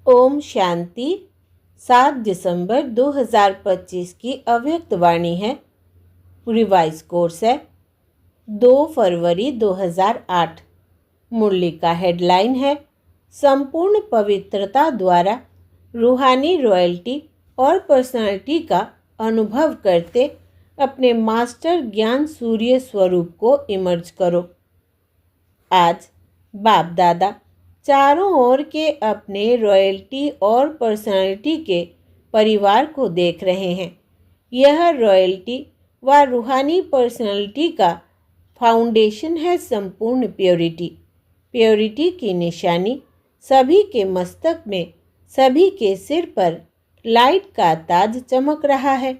ओम शांति। 7 दिसंबर 2025 की अव्यक्त वाणी है। रिवाइज कोर्स है 2 फरवरी 2008। मुरली का हेडलाइन है संपूर्ण पवित्रता द्वारा रूहानी रॉयल्टी और पर्सनालिटी का अनुभव करते अपने मास्टर ज्ञान सूर्य स्वरूप को इमर्ज करो। आज बाप दादा चारों ओर के अपने रॉयल्टी और पर्सनालिटी के परिवार को देख रहे हैं। यह रॉयल्टी व रूहानी पर्सनालिटी का फाउंडेशन है संपूर्ण प्योरिटी। प्योरिटी की निशानी सभी के मस्तक में, सभी के सिर पर लाइट का ताज चमक रहा है।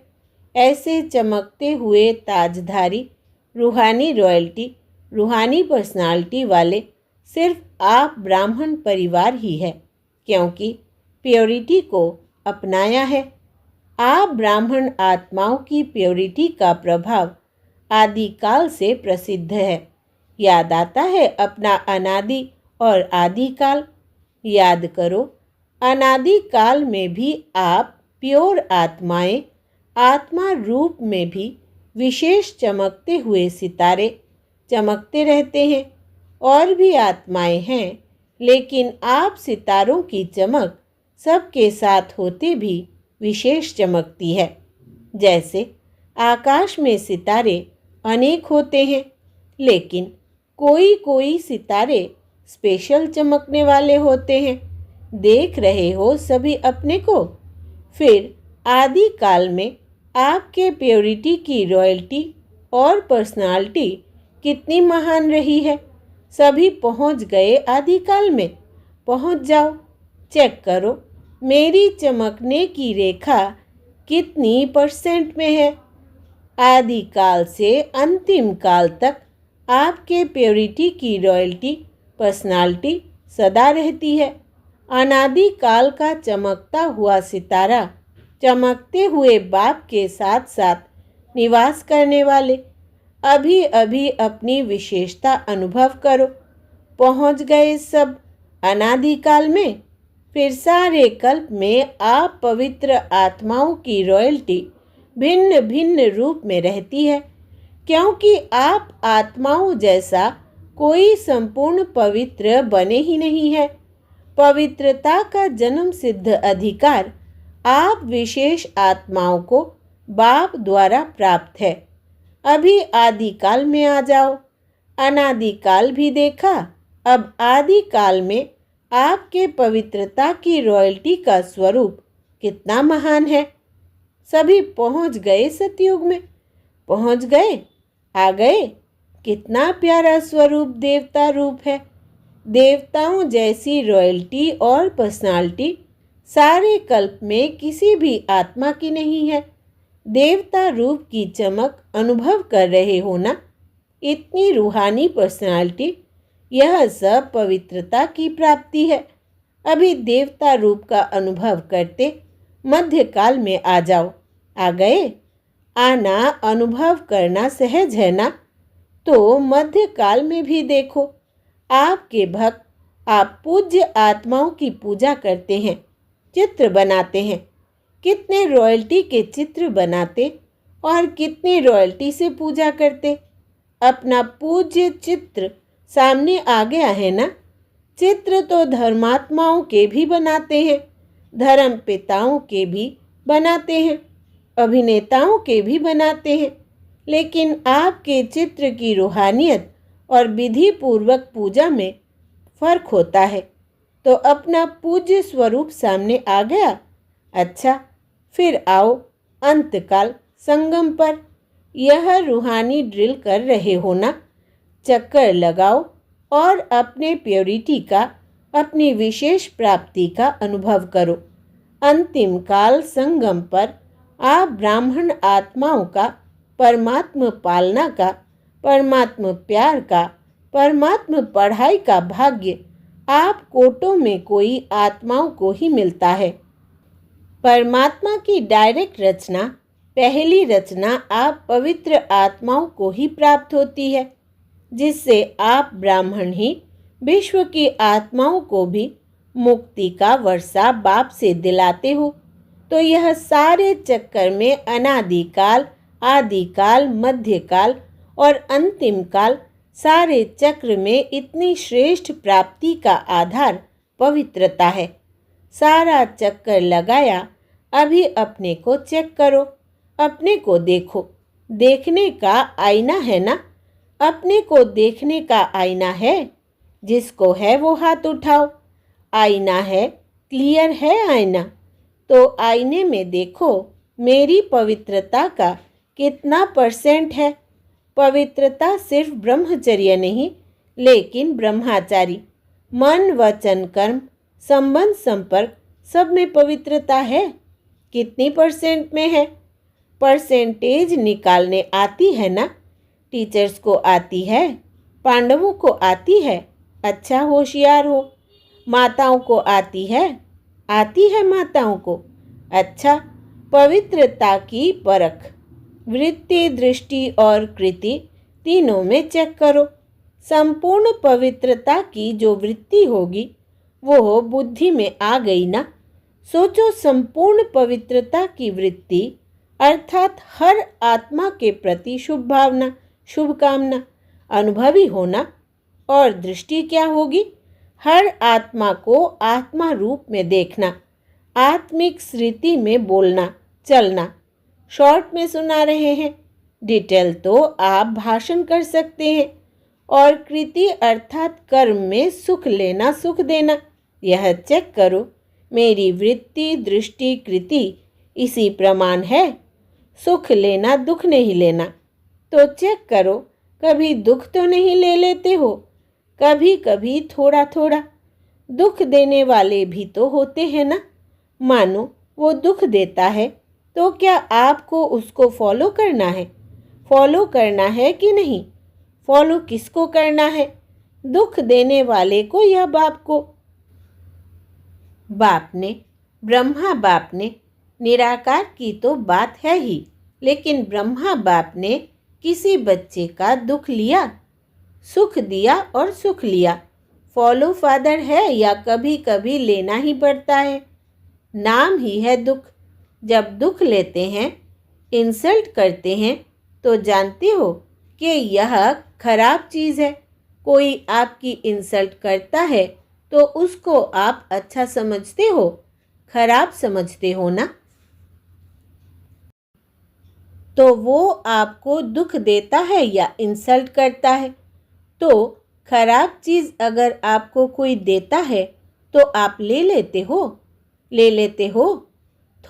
ऐसे चमकते हुए ताजधारी रूहानी रॉयल्टी, रूहानी पर्सनालिटी वाले सिर्फ आप ब्राह्मण परिवार ही है, क्योंकि प्योरिटी को अपनाया है। आप ब्राह्मण आत्माओं की प्योरिटी का प्रभाव आदिकाल से प्रसिद्ध है। याद आता है अपना अनादि और आदिकाल। याद करो, अनादि काल में भी आप प्योर आत्माएं, आत्मा रूप में भी विशेष चमकते हुए सितारे चमकते रहते हैं। और भी आत्माएं हैं, लेकिन आप सितारों की चमक सबके साथ होते भी विशेष चमकती है। जैसे आकाश में सितारे अनेक होते हैं, लेकिन कोई कोई सितारे स्पेशल चमकने वाले होते हैं। देख रहे हो सभी अपने को। फिर आदि काल में आपके प्योरिटी की रॉयल्टी और पर्सनालिटी कितनी महान रही है। सभी पहुंच गए आदिकाल में। पहुंच जाओ, चेक करो मेरी चमकने की रेखा कितनी % में है। आदिकाल से अंतिम काल तक आपके प्योरिटी की रॉयल्टी पर्सनालिटी सदा रहती है। अनादि काल का चमकता हुआ सितारा, चमकते हुए बाप के साथ साथ निवास करने वाले अभी अभी अपनी विशेषता अनुभव करो। पहुंच गए सब अनादिकाल में। फिर सारे कल्प में आप पवित्र आत्माओं की रॉयल्टी भिन्न भिन्न रूप में रहती है, क्योंकि आप आत्माओं जैसा कोई संपूर्ण पवित्र बने ही नहीं है। पवित्रता का जन्म सिद्ध अधिकार आप विशेष आत्माओं को बाप द्वारा प्राप्त है। अभी आदिकाल में आ जाओ। अनादिकाल भी देखा, अब आदिकाल में आपके पवित्रता की रॉयल्टी का स्वरूप कितना महान है। सभी पहुंच गए सतयुग में। पहुंच गए, आ गए। कितना प्यारा स्वरूप देवता रूप है। देवताओं जैसी रॉयल्टी और पर्सनालिटी सारे कल्प में किसी भी आत्मा की नहीं है। देवता रूप की चमक अनुभव कर रहे हो ना। इतनी रूहानी पर्सनालिटी, यह सब पवित्रता की प्राप्ति है। अभी देवता रूप का अनुभव करते मध्यकाल में आ जाओ। आ गए। आना अनुभव करना सहज है ना। तो मध्यकाल में भी देखो, आपके भक्त आप पूज्य आत्माओं की पूजा करते हैं, चित्र बनाते हैं। कितने रॉयल्टी के चित्र बनाते और कितनी रॉयल्टी से पूजा करते। अपना पूज्य चित्र सामने आ गया है ना। चित्र तो धर्मात्माओं के भी बनाते हैं, धर्म पिताओं के भी बनाते हैं, अभिनेताओं के भी बनाते हैं। लेकिन आपके चित्र की रूहानियत और विधि पूर्वक पूजा में फर्क होता है। तो अपना पूज्य स्वरूप सामने आ गया। अच्छा, फिर आओ अंतकाल संगम पर। यह रूहानी ड्रिल कर रहे हो ना। चक्कर लगाओ और अपने प्योरिटी का, अपनी विशेष प्राप्ति का अनुभव करो। अंतिम काल संगम पर आप ब्राह्मण आत्माओं का, परमात्म पालना का, परमात्म प्यार का, परमात्म पढ़ाई का भाग्य आप कोटों में कोई आत्माओं को ही मिलता है। परमात्मा की डायरेक्ट रचना, पहली रचना आप पवित्र आत्माओं को ही प्राप्त होती है, जिससे आप ब्राह्मण ही विश्व की आत्माओं को भी मुक्ति का वर्षा बाप से दिलाते हो, तो यह सारे चक्कर में अनादिकाल, आदिकाल, मध्यकाल और अंतिम काल, सारे चक्र में इतनी श्रेष्ठ प्राप्ति का आधार पवित्रता है। सारा चक्कर लगाया, अभी अपने को चेक करो, अपने को देखो। देखने का आईना है ना? अपने को देखने का आईना है? जिसको है वो हाथ उठाओ। आईना है, क्लियर है आईना? तो आईने में देखो मेरी पवित्रता का कितना % है। पवित्रता सिर्फ ब्रह्मचर्य नहीं, लेकिन ब्रह्मचारी, मन, वचन, कर्म, संबंध, संपर्क, सब में पवित्रता है। कितनी % में है? परसेंटेज निकालने आती है ना? टीचर्स को आती है, पांडवों को आती है। अच्छा होशियार हो। माताओं को आती है माताओं को। अच्छा, पवित्रता की परख वृत्ति, दृष्टि और कृति तीनों में चेक करो। संपूर्ण पवित्रता की जो वृत्ति होगी वो बुद्धि में आ गई ना? सोचो, संपूर्ण पवित्रता की वृत्ति अर्थात हर आत्मा के प्रति शुभ भावना, शुभकामना, अनुभवी होना। और दृष्टि क्या होगी? हर आत्मा को आत्मा रूप में देखना, आत्मिक स्मृति में बोलना, चलना। शॉर्ट में सुना रहे हैं, डिटेल तो आप भाषण कर सकते हैं। और कृति अर्थात कर्म में सुख लेना, सुख देना। यह चेक करो, मेरी वृत्ति, दृष्टि, कृति इसी प्रमाण है। सुख लेना, दुख नहीं लेना। तो चेक करो, कभी दुख तो नहीं ले लेते हो? कभी कभी थोड़ा थोड़ा दुख देने वाले भी तो होते हैं ना? मानो वो दुख देता है, तो क्या आपको उसको फॉलो करना है? फॉलो करना है कि नहीं? फॉलो किसको करना है? दुख देने वाले को या बाप को? बाप ने, ब्रह्मा बाप ने। निराकार की तो बात है ही, लेकिन ब्रह्मा बाप ने किसी बच्चे का दुख लिया, सुख दिया और सुख लिया। फॉलो फादर है या कभी कभी लेना ही पड़ता है? नाम ही है दुख। जब दुख लेते हैं, इंसल्ट करते हैं, तो जानते हो कि यह खराब चीज़ है। कोई आपकी इंसल्ट करता है तो उसको आप अच्छा समझते हो, खराब समझते हो ना? तो वो आपको दुख देता है या इंसल्ट करता है? तो खराब चीज़ अगर आपको कोई देता है तो आप ले लेते हो? ले लेते हो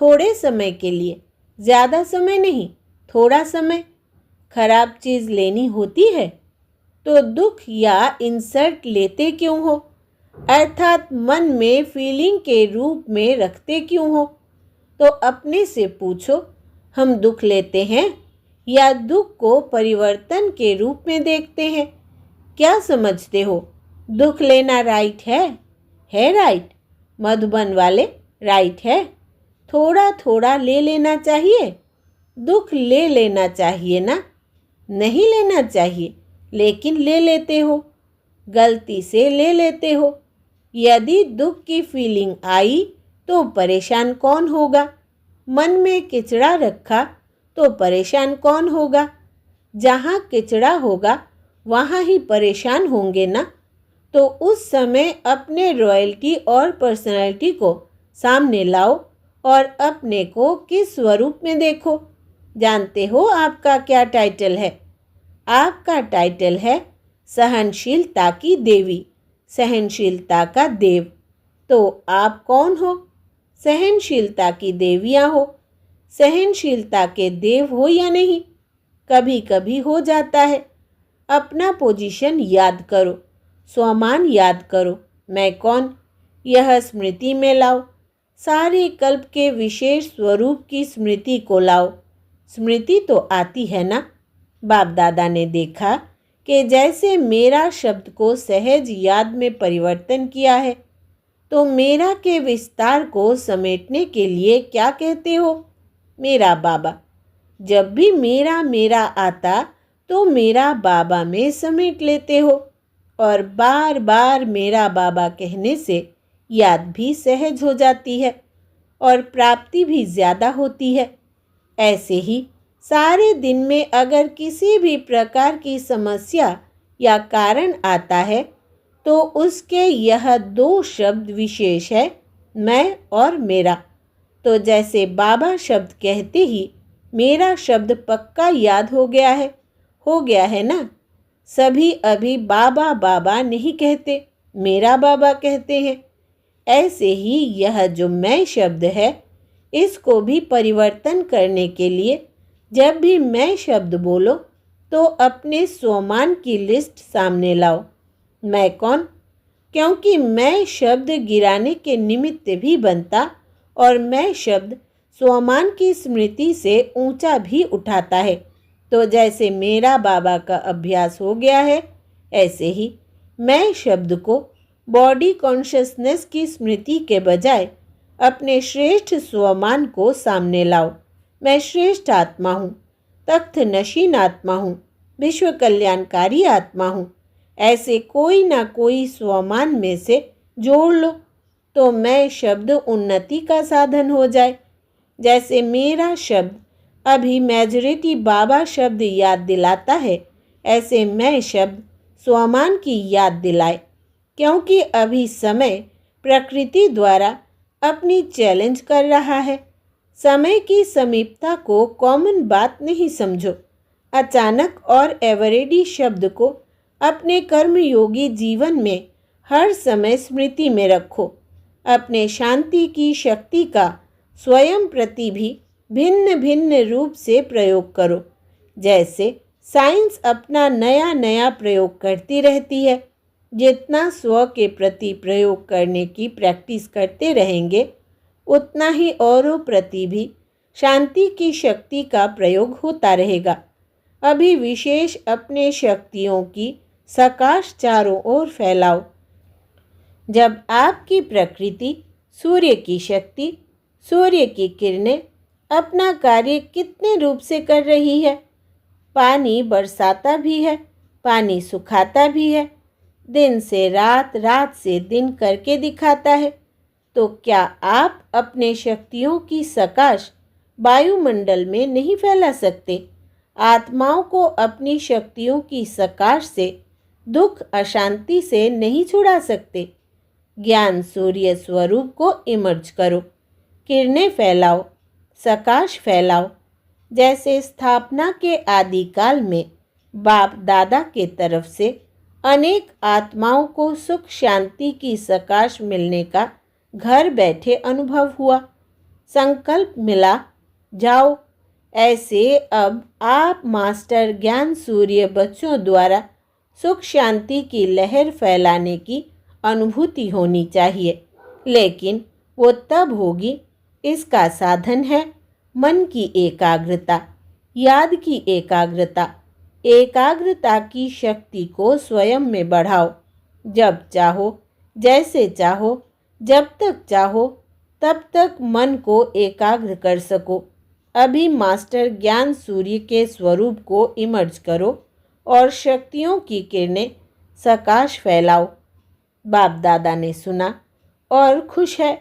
थोड़े समय के लिए, ज़्यादा समय नहीं, थोड़ा समय। खराब चीज़ लेनी होती है तो दुख या इंसल्ट लेते क्यों हो? अर्थात मन में फीलिंग के रूप में रखते क्यों हो? तो अपने से पूछो, हम दुख लेते हैं या दुख को परिवर्तन के रूप में देखते हैं? क्या समझते हो? दुख लेना राइट है? है राइट? मधुबन वाले, राइट है? थोड़ा थोड़ा ले लेना चाहिए। दुख ले लेना चाहिए ना? नहीं लेना चाहिए, लेकिन ले लेते हो, गलती से ले लेते हो। यदि दुख की फीलिंग आई तो परेशान कौन होगा? मन में किचड़ा रखा तो परेशान कौन होगा? जहाँ किचड़ा होगा वहाँ ही परेशान होंगे ना? तो उस समय अपने रॉयल्टी और पर्सनैलिटी को सामने लाओ और अपने को किस स्वरूप में देखो। जानते हो आपका क्या टाइटल है? आपका टाइटल है सहनशीलता की देवी, सहनशीलता का देव। तो आप कौन हो? सहनशीलता की देवियाँ हो। सहनशीलता के देव हो या नहीं? कभी कभी हो जाता है। अपना पोजीशन याद करो, स्वमान याद करो, मैं कौन, यह स्मृति में लाओ। सारे कल्प के विशेष स्वरूप की स्मृति को लाओ। स्मृति तो आती है ना? बाप दादा ने देखा कि जैसे मेरा शब्द को सहज याद में परिवर्तन किया है, तो मेरा के विस्तार को समेटने के लिए क्या कहते हो? मेरा बाबा। जब भी मेरा मेरा आता तो मेरा बाबा में समेट लेते हो। और बार बार मेरा बाबा कहने से याद भी सहज हो जाती है और प्राप्ति भी ज़्यादा होती है। ऐसे ही सारे दिन में अगर किसी भी प्रकार की समस्या या कारण आता है तो उसके यह दो शब्द विशेष है, मैं और मेरा। तो जैसे बाबा शब्द कहते ही मेरा शब्द पक्का याद हो गया है ना। सभी अभी बाबा बाबा नहीं कहते, मेरा बाबा कहते हैं। ऐसे ही यह जो मैं शब्द है, इसको भी परिवर्तन करने के लिए जब भी मैं शब्द बोलो तो अपने स्वमान की लिस्ट सामने लाओ। मैं कौन? क्योंकि मैं शब्द गिराने के निमित्त भी बनता और मैं शब्द स्वमान की स्मृति से ऊंचा भी उठाता है। तो जैसे मेरा बाबा का अभ्यास हो गया है, ऐसे ही मैं शब्द को बॉडी कॉन्शियसनेस की स्मृति के बजाय अपने श्रेष्ठ स्वमान को सामने लाओ। मैं श्रेष्ठ आत्मा हूँ, तख्त नशीन आत्मा हूँ, विश्व कल्याणकारी आत्मा हूँ। ऐसे कोई ना कोई स्वमान में से जोड़ लो तो मैं शब्द उन्नति का साधन हो जाए। जैसे मेरा शब्द अभी मेजॉरिटी बाबा शब्द याद दिलाता है, ऐसे मैं शब्द स्वमान की याद दिलाए। क्योंकि अभी समय प्रकृति द्वारा अपनी चैलेंज कर रहा है। समय की समीपता को कॉमन बात नहीं समझो। अचानक और एवरेडी शब्द को अपने कर्मयोगी जीवन में हर समय स्मृति में रखो। अपने शांति की शक्ति का स्वयं प्रति भी भिन्न भिन्न रूप से प्रयोग करो। जैसे साइंस अपना नया नया प्रयोग करती रहती है। जितना स्व के प्रति प्रयोग करने की प्रैक्टिस करते रहेंगे, उतना ही औरों प्रति भी शांति की शक्ति का प्रयोग होता रहेगा। अभी विशेष अपने शक्तियों की सकाश चारों ओर फैलाओ। जब आपकी प्रकृति, सूर्य की शक्ति, सूर्य की किरणें अपना कार्य कितने रूप से कर रही है। पानी बरसाता भी है, पानी सुखाता भी है, दिन से रात, रात से दिन करके दिखाता है। तो क्या आप अपने शक्तियों की सकाश वायुमंडल में नहीं फैला सकते? आत्माओं को अपनी शक्तियों की सकाश से दुख अशांति से नहीं छुड़ा सकते? ज्ञान सूर्य स्वरूप को इमर्ज करो, किरणें फैलाओ, सकाश फैलाओ। जैसे स्थापना के आदिकाल में बाप दादा के तरफ से अनेक आत्माओं को सुख शांति की सकाश मिलने का घर बैठे अनुभव हुआ, संकल्प मिला, जाओ। ऐसे अब आप मास्टर ज्ञान सूर्य बच्चों द्वारा सुख शांति की लहर फैलाने की अनुभूति होनी चाहिए। लेकिन वो तब होगी, इसका साधन है मन की एकाग्रता, याद की एकाग्रता। एकाग्रता की शक्ति को स्वयं में बढ़ाओ। जब चाहो, जैसे चाहो, जब तक चाहो, तब तक मन को एकाग्र कर सको। अभी मास्टर ज्ञान सूर्य के स्वरूप को इमर्ज करो और शक्तियों की किरणें सकाश फैलाओ। बाप दादा ने सुना और खुश है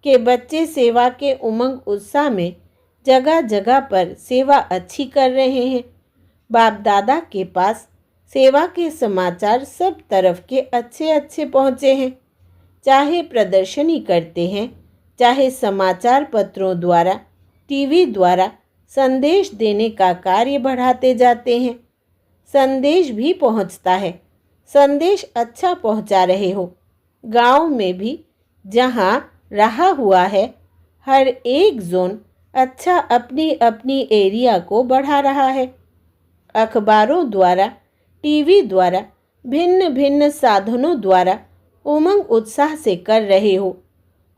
कि बच्चे सेवा के उमंग उत्साह में जगह जगह पर सेवा अच्छी कर रहे हैं। बाप दादा के पास सेवा के समाचार सब तरफ के अच्छे अच्छे पहुँचे हैं। चाहे प्रदर्शनी करते हैं, चाहे समाचार पत्रों द्वारा, टीवी द्वारा संदेश देने का कार्य बढ़ाते जाते हैं। संदेश भी पहुंचता है। संदेश अच्छा पहुंचा रहे हो। गांव में भी जहां रहा हुआ है, हर एक जोन अच्छा अपनी अपनी एरिया को बढ़ा रहा है। अखबारों द्वारा, टीवी द्वारा, भिन्न भिन्न साधनों द्वारा उमंग उत्साह से कर रहे हो।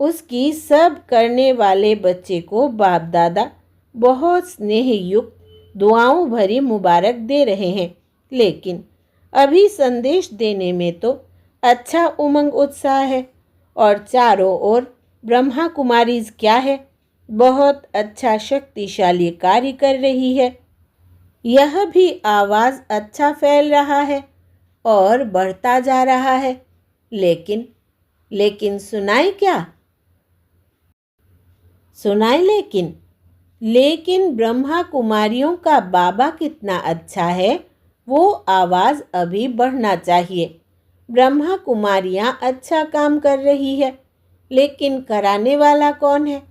उसकी सब करने वाले बच्चे को बाप दादा बहुत स्नेह युक्त दुआओं भरी मुबारक दे रहे हैं। लेकिन अभी संदेश देने में तो अच्छा उमंग उत्साह है और चारों ओर ब्रह्मा कुमारीज क्या है, बहुत अच्छा शक्तिशाली कार्य कर रही है। यह भी आवाज़ अच्छा फैल रहा है और बढ़ता जा रहा है। लेकिन लेकिन सुनाए क्या? सुनाए लेकिन ब्रह्मा कुमारियों का बाबा कितना अच्छा है, वो आवाज़ अभी बढ़ना चाहिए। ब्रह्मा कुमारियाँ अच्छा काम कर रही है, लेकिन कराने वाला कौन है?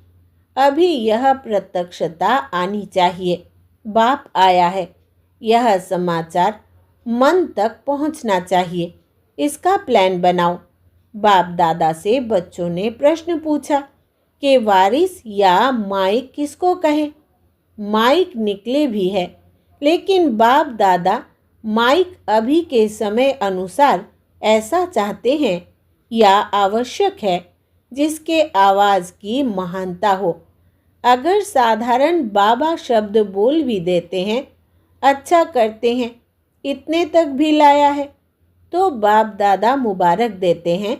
अभी यह प्रत्यक्षता आनी चाहिए। बाप आया है, यह समाचार मन तक पहुंचना चाहिए। इसका प्लान बनाओ। बाप दादा से बच्चों ने प्रश्न पूछा कि वारिस या माइक किसको कहें। माइक निकले भी है, लेकिन बाप दादा माइक अभी के समय अनुसार ऐसा चाहते हैं या आवश्यक है जिसके आवाज़ की महानता हो। अगर साधारण बाबा शब्द बोल भी देते हैं, अच्छा करते हैं, इतने तक भी लाया है, तो बाप दादा मुबारक देते हैं।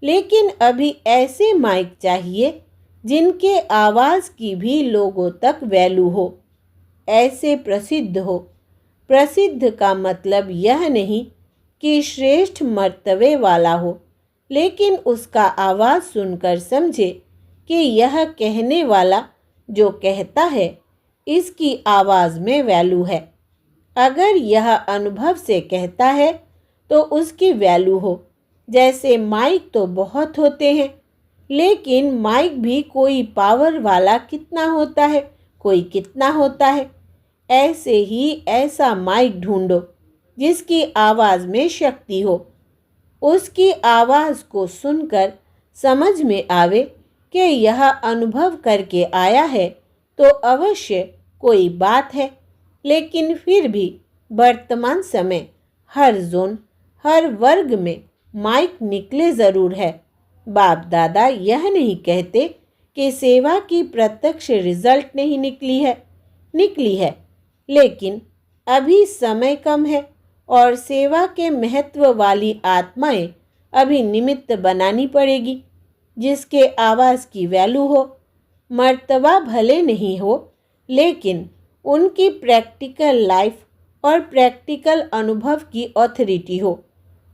लेकिन अभी ऐसे माइक चाहिए जिनके आवाज़ की भी लोगों तक वैल्यू हो, ऐसे प्रसिद्ध हो। प्रसिद्ध का मतलब यह नहीं कि श्रेष्ठ मर्तबे वाला हो, लेकिन उसका आवाज़ सुनकर समझे कि यह कहने वाला जो कहता है इसकी आवाज़ में वैल्यू है। अगर यह अनुभव से कहता है तो उसकी वैल्यू हो। जैसे माइक तो बहुत होते हैं, लेकिन माइक भी कोई पावर वाला कितना होता है, कोई कितना होता है। ऐसे ही ऐसा माइक ढूंढो जिसकी आवाज़ में शक्ति हो। उसकी आवाज़ को सुनकर समझ में आवे कि यह अनुभव करके आया है तो अवश्य कोई बात है। लेकिन फिर भी वर्तमान समय हर जोन, हर वर्ग में माइक निकले ज़रूर है। बाप दादा यह नहीं कहते कि सेवा की प्रत्यक्ष रिजल्ट नहीं निकली है, लेकिन अभी समय कम है और सेवा के महत्व वाली आत्माएं अभी निमित्त बनानी पड़ेगी जिसके आवाज़ की वैल्यू हो। मर्तबा भले नहीं हो, लेकिन उनकी प्रैक्टिकल लाइफ और प्रैक्टिकल अनुभव की ऑथोरिटी हो।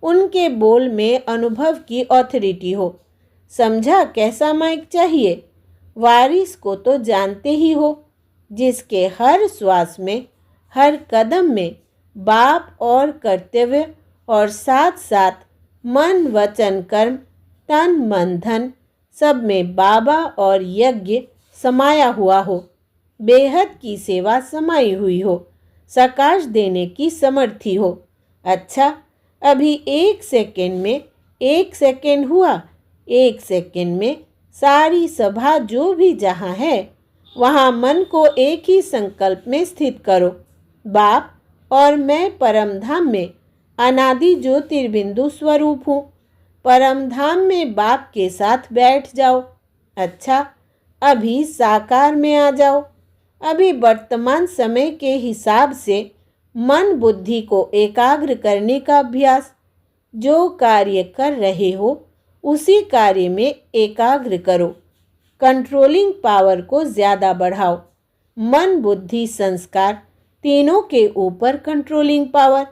उनके बोल में अनुभव की ऑथोरिटी हो। समझा कैसा माइक चाहिए? वारिस को तो जानते ही हो, जिसके हर श्वास में, हर कदम में बाप और कर्तव्य और साथ साथ मन वचन कर्म, तन मन धन, सब में बाबा और यज्ञ समाया हुआ हो। बेहद की सेवा समाई हुई हो, सकाश देने की समर्थी हो। अच्छा, अभी 1 सेकेंड में 1 सेकेंड हुआ। 1 सेकेंड में सारी सभा जो भी जहाँ है वहाँ मन को एक ही संकल्प में स्थित करो। बाप और मैं परमधाम में अनादि ज्योतिर्बिंदु स्वरूप हूँ। परमधाम में बाप के साथ बैठ जाओ। अच्छा, अभी साकार में आ जाओ। अभी वर्तमान समय के हिसाब से मन बुद्धि को एकाग्र करने का अभ्यास। जो कार्य कर रहे हो उसी कार्य में एकाग्र करो। कंट्रोलिंग पावर को ज़्यादा बढ़ाओ। मन बुद्धि संस्कार तीनों के ऊपर कंट्रोलिंग पावर।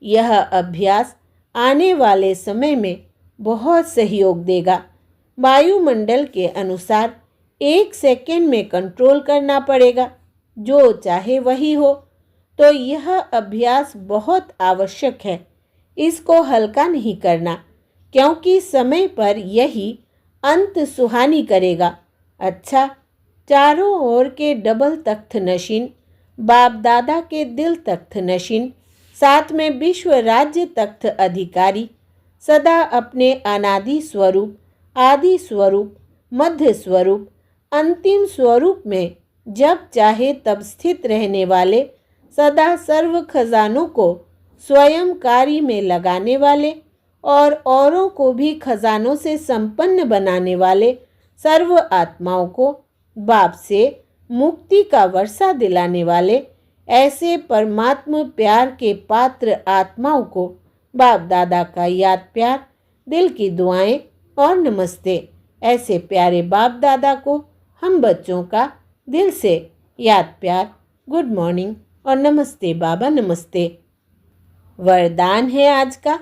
यह अभ्यास आने वाले समय में बहुत सहयोग देगा। वायुमंडल के अनुसार 1 सेकेंड में कंट्रोल करना पड़ेगा, जो चाहे वही हो। तो यह अभ्यास बहुत आवश्यक है। इसको हल्का नहीं करना, क्योंकि समय पर यही अंत सुहानी करेगा। अच्छा, चारों ओर के डबल तख्त नशीन, बाप दादा के दिल तख्त नशीन, साथ में विश्व राज्य तख्त अधिकारी, सदा अपने अनादि स्वरूप, आदि स्वरूप, मध्य स्वरूप, अंतिम स्वरूप में जब चाहे तब स्थित रहने वाले, सदा सर्व खजानों को स्वयं कार्य में लगाने वाले और औरों को भी खजानों से संपन्न बनाने वाले सर्व आत्माओं को बाप से मुक्ति का वर्षा दिलाने वाले ऐसे परमात्मा प्यार के पात्र आत्माओं को बाप दादा का याद प्यार, दिल की दुआएं और नमस्ते। ऐसे प्यारे बाप दादा को हम बच्चों का दिल से याद प्यार, गुड मॉर्निंग और नमस्ते बाबा, नमस्ते। वरदान है आज का।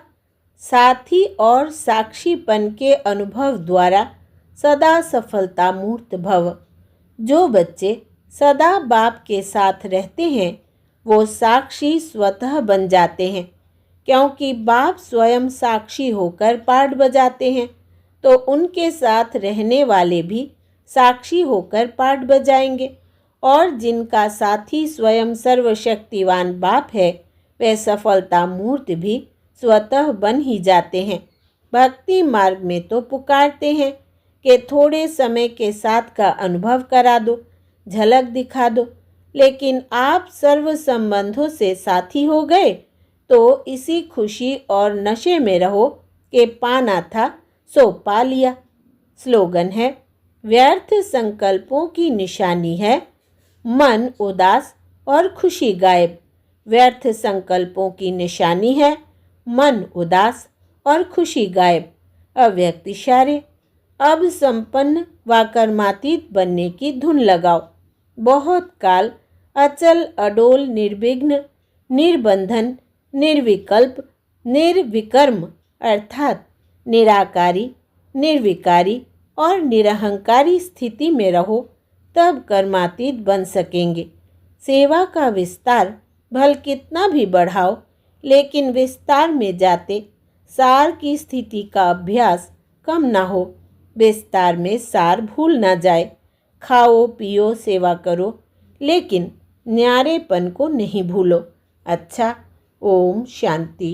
साथी और साक्षीपन के अनुभव द्वारा सदा सफलता मूर्त भव। जो बच्चे सदा बाप के साथ रहते हैं वो साक्षी स्वतः बन जाते हैं, क्योंकि बाप स्वयं साक्षी होकर पाठ बजाते हैं तो उनके साथ रहने वाले भी साक्षी होकर पाठ बजाएंगे। और जिनका साथी स्वयं सर्वशक्तिवान बाप है वे सफलता मूर्त भी स्वतः बन ही जाते हैं। भक्ति मार्ग में तो पुकारते हैं कि थोड़े समय के साथ का अनुभव करा दो, झलक दिखा दो, लेकिन आप सर्व संबंधों से साथी हो गए तो इसी खुशी और नशे में रहो कि पाना था सो पा लिया। स्लोगन है, व्यर्थ संकल्पों की निशानी है मन उदास और खुशी गायब। व्यर्थ संकल्पों की निशानी है मन उदास और खुशी गायब। अव्यक्त इशारे। अब संपन्न व कर्मातीत बनने की धुन लगाओ। बहुत काल अचल अडोल निर्विघ्न निर्बंधन निर्विकल्प निर्विकर्म अर्थात निराकारी निर्विकारी और निरहंकारी स्थिति में रहो, तब कर्मातीत बन सकेंगे। सेवा का विस्तार भल कितना भी बढ़ाओ, लेकिन विस्तार में जाते सार की स्थिति का अभ्यास कम ना हो। विस्तार में सार भूल ना जाए। खाओ पियो सेवा करो, लेकिन न्यारेपन को नहीं भूलो। अच्छा, ओम शांति।